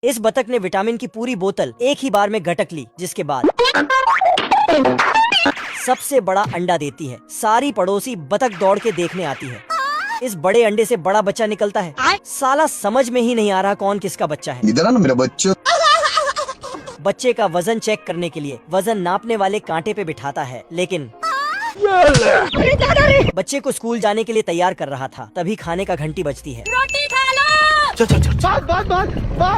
इस बतख ने विटामिन की पूरी बोतल एक ही बार में गटक ली, जिसके बाद सबसे बड़ा अंडा देती है। सारी पड़ोसी बतख दौड़ के देखने आती है। इस बड़े अंडे से बड़ा बच्चा निकलता है। साला समझ में ही नहीं आ रहा कौन किसका बच्चा है। इधर ना मेरा बच्चा। बच्चे का वजन चेक करने के लिए वजन नापने वाले कांटे पे बिठाता है, लेकिन बच्चे को स्कूल जाने के लिए तैयार कर रहा था, तभी खाने का घंटी बजती है। रोटी खा लो।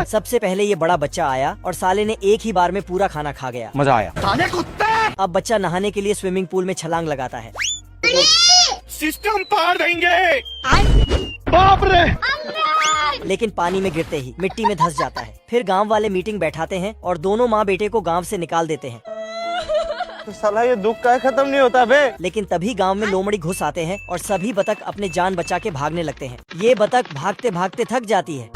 सबसे पहले ये बड़ा बच्चा आया और साले ने एक ही बार में पूरा खाना खा गया। मजा आया। अब बच्चा नहाने के लिए स्विमिंग पूल में छलांग लगाता है। सिस्टम पार देंगे। बाप रे। लेकिन पानी में गिरते ही मिट्टी में धंस जाता है। फिर गांव वाले मीटिंग बैठाते हैं और दोनों माँ बेटे को गांव से निकाल देते हैं। तो साला ये दुख का खत्म नहीं होता बे। लेकिन तभी गांव में लोमड़ी घुस आते हैं और सभी बतख अपने जान बचा के भागने लगते हैं। ये बतख भागते भागते थक जाती है।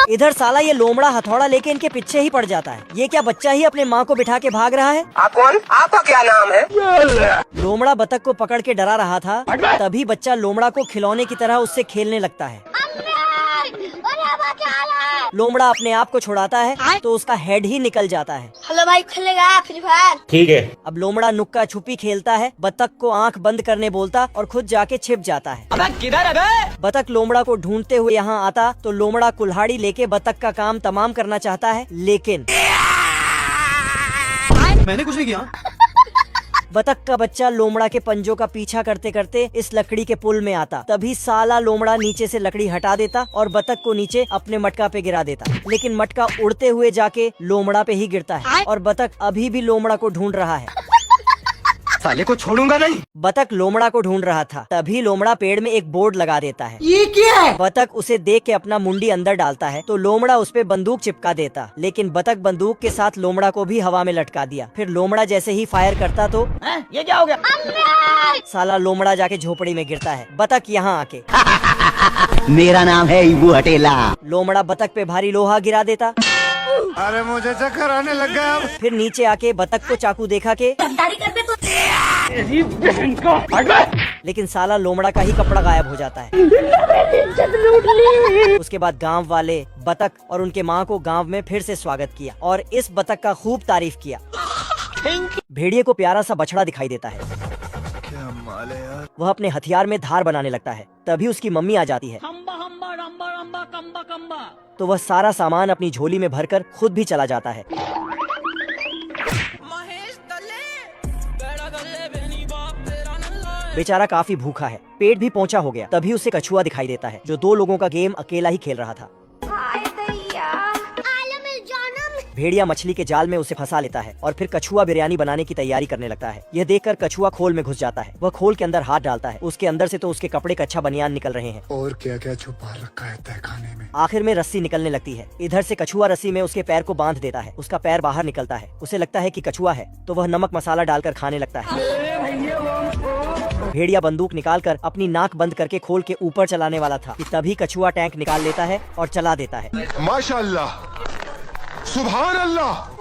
इधर साला ये लोमड़ा हथौड़ा लेके इनके पीछे ही पड़ जाता है। ये क्या बच्चा ही अपने माँ को बिठा के भाग रहा है? आप कौन? आपका क्या नाम है? लोमड़ा बतख को पकड़ के डरा रहा था, तभी बच्चा लोमड़ा को खिलौने की तरह उससे खेलने लगता है। लोमड़ा अपने आप को छुड़ाता है तो उसका हेड ही निकल जाता है। हेलो भाई, खुलेगा फ्री फायर? ठीक है। अब लोमड़ा नुक्का छुपी खेलता है, बतख को आंख बंद करने बोलता और खुद जाके छिप जाता है। अबे किधर है बे? बतख लोमड़ा को ढूंढते हुए यहाँ आता तो लोमड़ा कुल्हाड़ी लेके बतख का काम तमाम करना चाहता है, लेकिन मैंने कुछ नहीं किया। बतख का बच्चा लोमड़ा के पंजों का पीछा करते करते इस लकड़ी के पुल में आता। तभी साला लोमड़ा नीचे से लकड़ी हटा देता और बतख को नीचे अपने मटका पे गिरा देता। लेकिन मटका उड़ते हुए जाके लोमड़ा पे ही गिरता है और बतख अभी भी लोमड़ा को ढूंढ रहा है। साले को छोड़ूंगा नहीं। बतख लोमड़ा को ढूंढ रहा था, तभी लोमड़ा पेड़ में एक बोर्ड लगा देता है। ये क्या है? बतख उसे देख के अपना मुंडी अंदर डालता है तो लोमड़ा उस पे बंदूक चिपका देता, लेकिन बतख बंदूक के साथ लोमड़ा को भी हवा में लटका दिया। फिर लोमड़ा जैसे ही फायर करता तो ये क्या हो गया? साला लोमड़ा जाके झोपड़ी में गिरता है। बतख यहाँ आके मेरा नाम है इबू हटेला। लोमड़ा बतख पे भारी लोहा गिरा देता। अरे मुझे चक्कर आने लग गया। फिर नीचे आके बतख को चाकू देखा के लेकिन साला लोमड़ा का ही कपड़ा गायब हो जाता है। उसके बाद गांव वाले बतख और उनके माँ को गांव में फिर से स्वागत किया और इस बतख का खूब तारीफ किया। भेड़िए को प्यारा सा बछड़ा दिखाई देता है। क्या माल है यार। वह अपने हथियार में धार बनाने लगता है। तभी उसकी मम्मी आ जाती है। तो वह सारा सामान अपनी झोली में भरकर खुद भी चला जाता है। बेचारा काफी भूखा है, पेट भी पहुंचा हो गया। तभी उसे कछुआ दिखाई देता है जो 2 लोगों का गेम अकेला ही खेल रहा था। भेड़िया मछली के जाल में उसे फंसा लेता है और फिर कछुआ बिरयानी बनाने की तैयारी करने लगता है। यह देखकर कछुआ खोल में घुस जाता है। वह खोल के अंदर हाथ डालता है, उसके अंदर से तो उसके कपड़े का अच्छा बनियान निकल रहे हैं। और क्या क्या छुपा रखा है तहखाने में। आखिर में रस्सी निकलने लगती है। इधर से कछुआ रस्सी में उसके पैर को बांध देता है। उसका पैर बाहर निकलता है। उसे लगता है कि कछुआ है तो वह नमक मसाला डालकर खाने लगता है। भेड़िया बंदूक निकालकर अपनी नाक बंद करके खोल के ऊपर चलाने वाला था कि तभी कछुआ टैंक निकाल लेता है और चला देता है। माशाअल्लाह, सुभान अल्लाह।